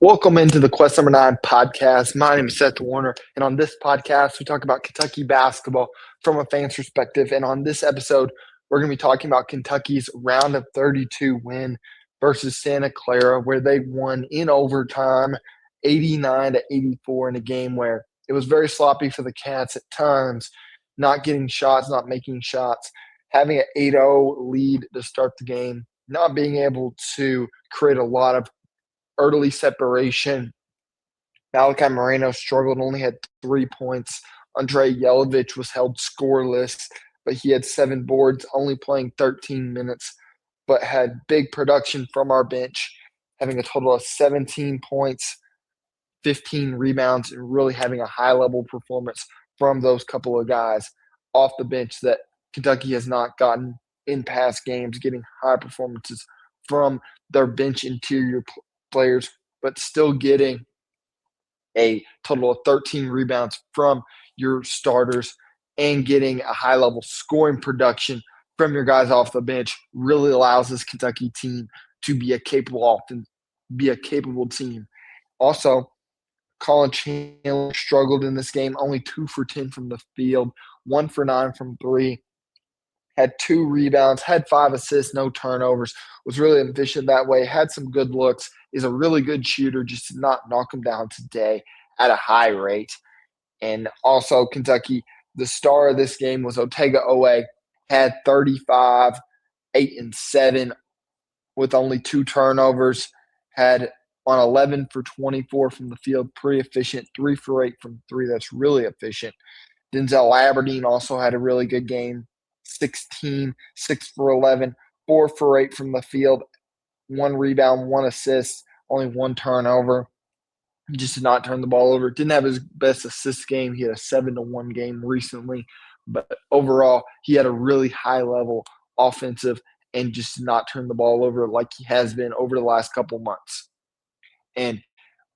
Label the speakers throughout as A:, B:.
A: Welcome into the Quest Number 9 podcast. My name is Seth Warner, and on this podcast, we talk about Kentucky basketball from a fan's perspective. And on this episode, we're going to be talking about Kentucky's round of 32 win versus Santa Clara, where they won in overtime 89-84 in a game where it was very sloppy for the Cats at times, not getting shots, not making shots, having an 8-0 lead to start the game, not being able to create a lot of early separation. Malachi Moreno struggled, only had 3 points. Andrei Yelovich was held scoreless, but he had 7 boards, only playing 13 minutes, but had big production from our bench, having a total of 17 points, 15 rebounds, and really having a high-level performance from those couple of guys off the bench that Kentucky has not gotten in past games, getting high performances from their bench interior players, but still getting a total of 13 rebounds from your starters and getting a high level scoring production from your guys off the bench really allows this Kentucky team to be a capable team. Also, Colin Chandler struggled in this game, only 2 for 10 from the field, 1 for 9 from 3. Had 2 rebounds, had 5 assists, no turnovers, was really efficient that way, had some good looks, is a really good shooter, just did not knock him down today at a high rate. And also Kentucky, the star of this game was Otega Owe, had 35, 8 and 7 with only 2 turnovers, had on 11 for 24 from the field, pretty efficient, 3 for 8 from 3, that's really efficient. Denzel Aberdeen also had a really good game, 16, 6 for 11, 4 for 8 from the field, 1 rebound, 1 assist, only 1 turnover. He just did not turn the ball over. Didn't have his best assist game. He had a 7-1 game recently. But overall, he had a really high-level offensive and just did not turn the ball over like he has been over the last couple months. And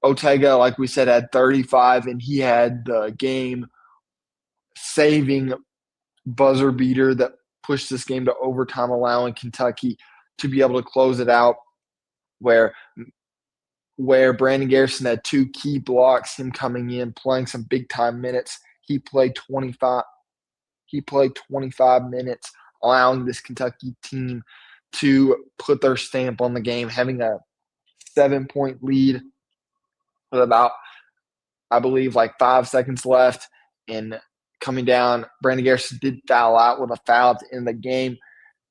A: Otega, like we said, had 35, and he had the game-saving buzzer beater that pushed this game to overtime, allowing Kentucky to be able to close it out where Brandon Garrison had 2 key blocks, him coming in, playing some big-time minutes. He played 25 minutes, allowing this Kentucky team to put their stamp on the game, having a 7-point lead with about, I believe, like 5 seconds left. And coming down, Brandon Garrison did foul out with a foul at the end of the game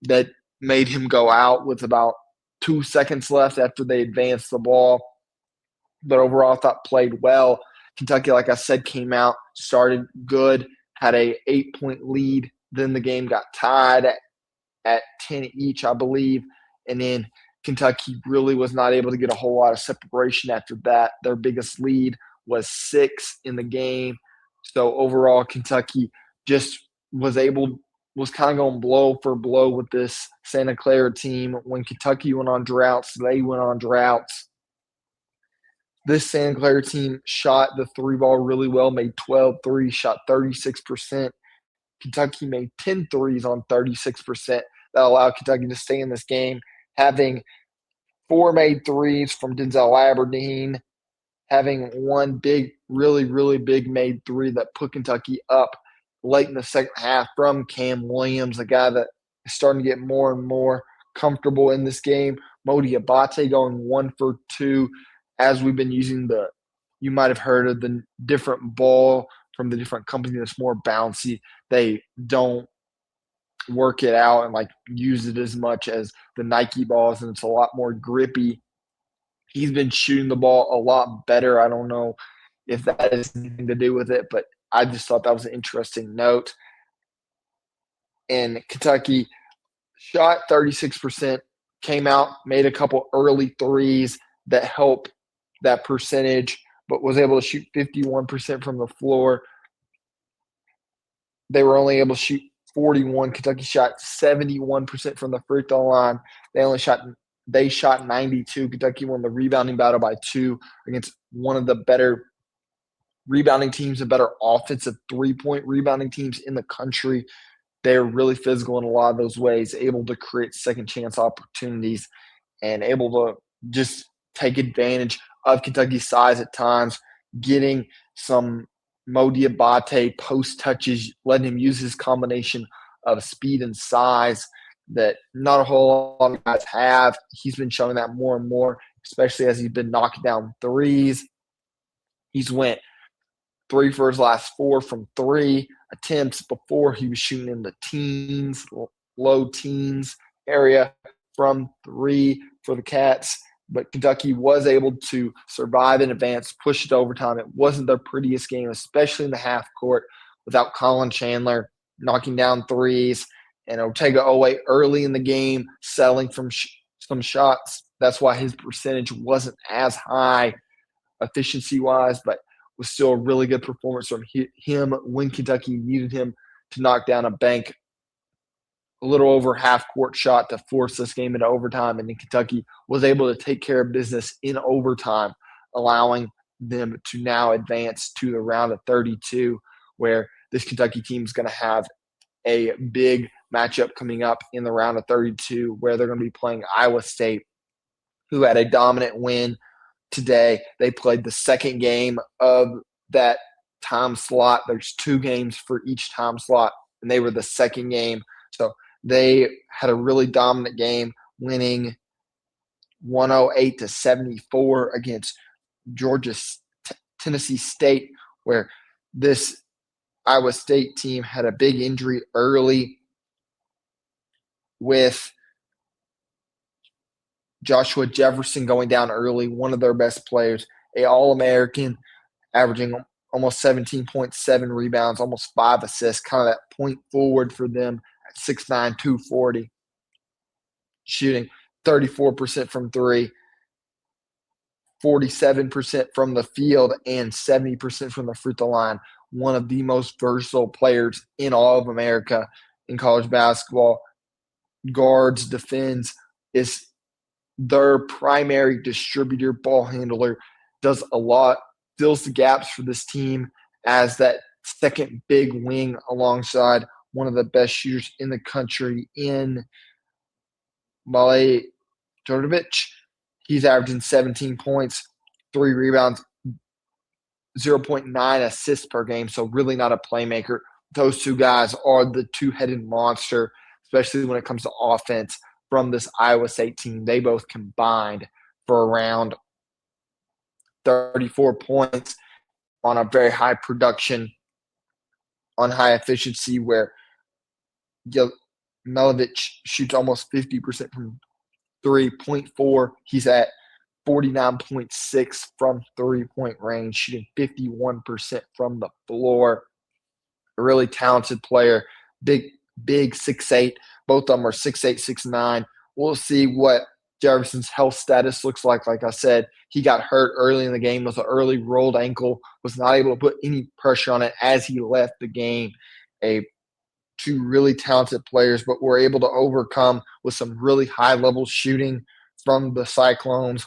A: that made him go out with about 2 seconds left after they advanced the ball. But overall, I thought played well. Kentucky, like I said, came out, started good, had a 8-point lead. Then the game got tied at 10 each, I believe. And then Kentucky really was not able to get a whole lot of separation after that. Their biggest lead was 6 in the game. So overall, Kentucky just was kind of going blow for blow with this Santa Clara team. When Kentucky went on droughts, they went on droughts. This Santa Clara team shot the 3 ball really well, made 12 threes, shot 36%. Kentucky made 10 threes on 36%. That allowed Kentucky to stay in this game, having 4 made threes from Denzel Aberdeen, having 1 big, really, really big made 3 that put Kentucky up late in the second half from Cam Williams, a guy that is starting to get more and more comfortable in this game. Modi Abate going 1 for 2. As we've been using you might have heard of the different ball from the different companies that's more bouncy. They don't work it out and like use it as much as the Nike balls, and it's a lot more grippy. He's been shooting the ball a lot better. I don't know if that has anything to do with it, but I just thought that was an interesting note. And Kentucky shot 36%, came out, made a couple early threes that helped that percentage, but was able to shoot 51% from the floor. They were only able to shoot 41. Kentucky shot 71% from the free throw line. They shot 92. Kentucky won the rebounding battle by 2 against one of the better rebounding teams, a better offensive 3-point rebounding teams in the country. They're really physical in a lot of those ways, able to create second chance opportunities and able to just take advantage of Kentucky's size at times, getting some Mo Diabate post touches, letting him use his combination of speed and size that not a whole lot of guys have. He's been showing that more and more, especially as he's been knocking down threes. He's went 3 for his last 4 from 3 attempts. Before he was shooting in the teens, low teens area from 3 for the Cats. But Kentucky was able to survive in advance, push it to overtime. It wasn't their prettiest game, especially in the half court, without Colin Chandler knocking down threes and Ortega Owe early in the game selling from some shots. That's why his percentage wasn't as high efficiency-wise, but was still a really good performance from him when Kentucky needed him to knock down a bank, a little over half-court shot to force this game into overtime, and then Kentucky was able to take care of business in overtime, allowing them to now advance to the round of 32, where this Kentucky team is going to have a big matchup coming up in the round of 32, where they're going to be playing Iowa State, who had a dominant win today. They played the second game of that time slot. There's 2 games for each time slot, and they were the second game. So they had a really dominant game, winning 108-74 against Tennessee State, where this Iowa State team had a big injury early with Joshua Jefferson going down early, one of their best players, a All-American, averaging almost 17.7 rebounds, almost 5 assists, kind of that point forward for them at 6'9", 240, shooting 34% from 3, 47% from the field, and 70% from the free throw line. One of the most versatile players in all of America in college basketball. Guards, defends, is their primary distributor, ball handler, does a lot, fills the gaps for this team as that second big wing alongside one of the best shooters in the country in Male Djordjevic. He's averaging 17 points, 3 rebounds, 0.9 assists per game, so really not a playmaker. Those 2 guys are the two-headed monster, especially when it comes to offense from this Iowa State team. They both combined for around 34 points on a very high production, on high efficiency, where Melovic shoots almost 50% from 3.4. He's at 49.6 from three-point range, shooting 51% from the floor. A really talented player, big 6'8". Both of them are 6'8", 6'9". We'll see what Jefferson's health status looks like. Like I said, he got hurt early in the game with an early rolled ankle, was not able to put any pressure on it as he left the game. 2 really talented players, but were able to overcome with some really high-level shooting from the Cyclones.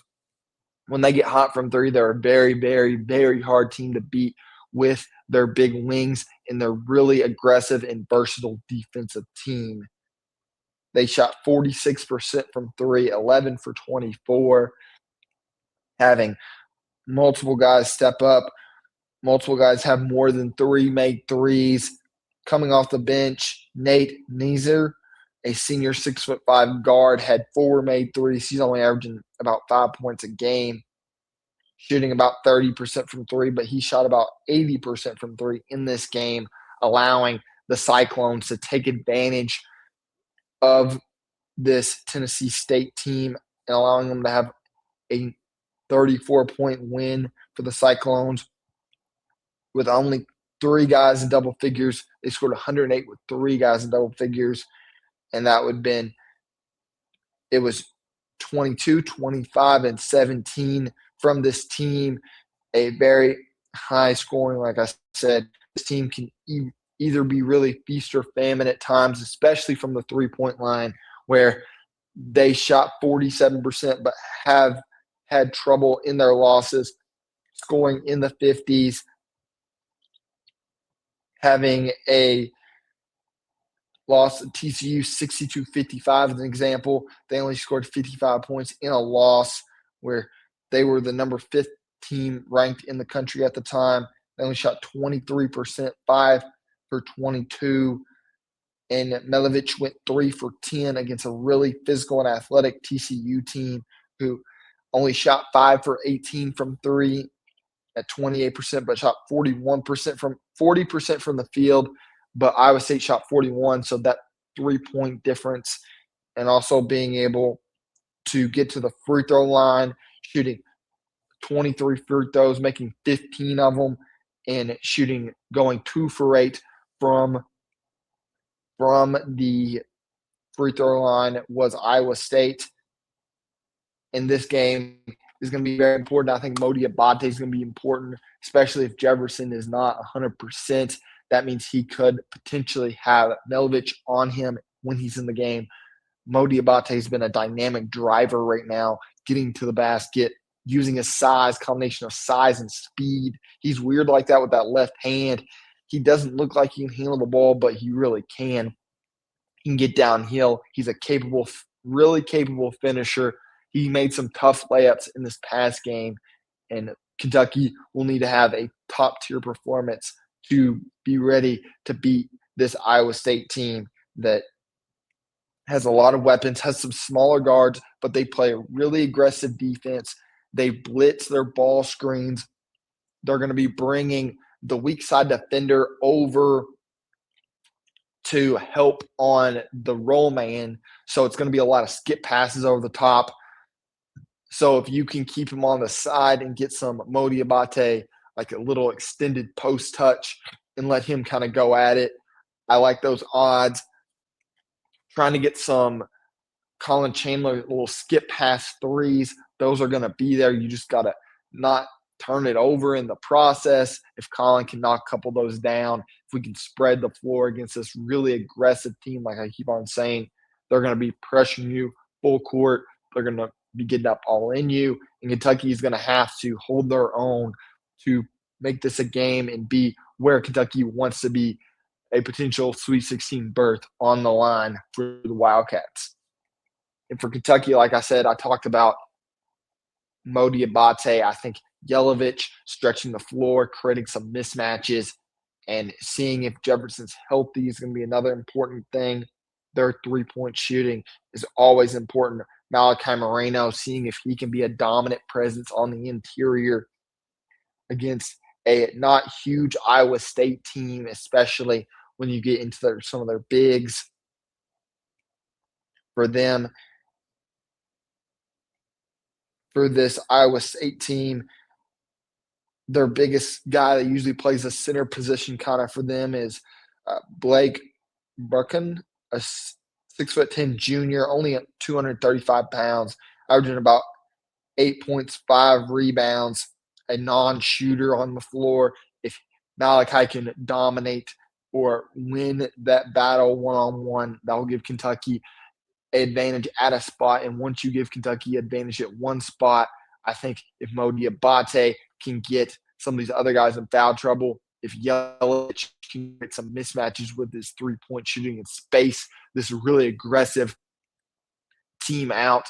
A: When they get hot from 3, they're a very, very, very hard team to beat with their big wings and their really aggressive and versatile defensive team. They shot 46% from 3, 11 for 24, having multiple guys step up. Multiple guys have more than 3 made threes. Coming off the bench, Nate Neeser, a senior 6'5" guard, had 4 made threes. He's only averaging about 5 points a game, shooting about 30% from 3, but he shot about 80% from 3 in this game, allowing the Cyclones to take advantage of this Tennessee State team and allowing them to have a 34-point win for the Cyclones. With only 3 guys in double figures, they scored 108 with 3 guys in double figures, and that would have been – it was 22, 25, and 17 from this team. A very high scoring, like I said. This team can either be really feast or famine at times, especially from the three-point line, where they shot 47% but have had trouble in their losses, scoring in the 50s, having a loss at TCU 62-55 as an example. They only scored 55 points in a loss, where They were the number 5th team ranked in the country at the time. They only shot 23%, 5 for 22. And Melovich went 3 for 10 against a really physical and athletic TCU team who only shot 5 for 18 from three at 28%, but shot 40% from the field. But Iowa State shot 41, so that 3-point difference, and also being able to get to the free throw line, shooting 23 free throws, making 15 of them, and going 2 for 8 from the free throw line was Iowa State. In this game is going to be very important. I think Modi Abate is going to be important, especially if Jefferson is not 100%. That means he could potentially have Melovich on him when he's in the game. Modi Abate has been a dynamic driver right now, getting to the basket, using his size, combination of size and speed. He's weird like that with that left hand. He doesn't look like he can handle the ball, but he really can. He can get downhill. He's a really capable finisher. He made some tough layups in this past game, and Kentucky will need to have a top-tier performance to be ready to beat this Iowa State team that has a lot of weapons, has some smaller guards, but they play a really aggressive defense. They blitz their ball screens. They're going to be bringing the weak side defender over to help on the roll man. So it's going to be a lot of skip passes over the top. So if you can keep him on the side and get some Modi Abate, like a little extended post touch, and let him kind of go at it, I like those odds. Trying to get some Colin Chandler little skip pass threes. Those are going to be there. You just got to not turn it over in the process. If Colin can knock a couple of those down, if we can spread the floor against this really aggressive team, like I keep on saying, they're going to be pressuring you full court. They're going to be getting up all in you. And Kentucky is going to have to hold their own to make this a game and be where Kentucky wants to be, a potential Sweet 16 berth on the line for the Wildcats. And for Kentucky, like I said, I talked about Modi Abate. I think Yelovich stretching the floor, creating some mismatches, and seeing if Jefferson's healthy is going to be another important thing. Their three-point shooting is always important. Malachi Moreno, seeing if he can be a dominant presence on the interior against a not huge Iowa State team, especially when you get into some of their bigs. For them, for this Iowa State team, their biggest guy that usually plays a center position kind of for them is Blake Burkin, a 6'10" junior, only at 235 pounds, averaging about 8 points, 5 rebounds, a non-shooter on the floor. If Malachi can dominate or win that battle one-on-one, that will give Kentucky advantage at a spot. And once you give Kentucky advantage at one spot, I think if Modi Abate can get some of these other guys in foul trouble, if Yelich can get some mismatches with his three-point shooting and space this really aggressive team out,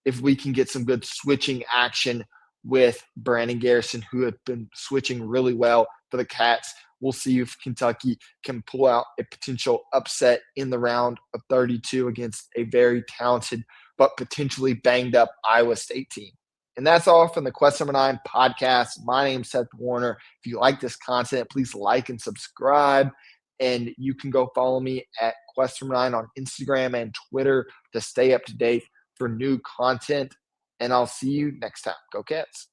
A: if we can get some good switching action with Brandon Garrison, who had been switching really well for the Cats, we'll see if Kentucky can pull out a potential upset in the round of 32 against a very talented but potentially banged up Iowa State team. And that's all from the Quest Number 9 podcast. My name's Seth Warner. If you like this content, please like and subscribe. And you can go follow me at Quest Number 9 on Instagram and Twitter to stay up to date for new content. And I'll see you next time. Go Cats.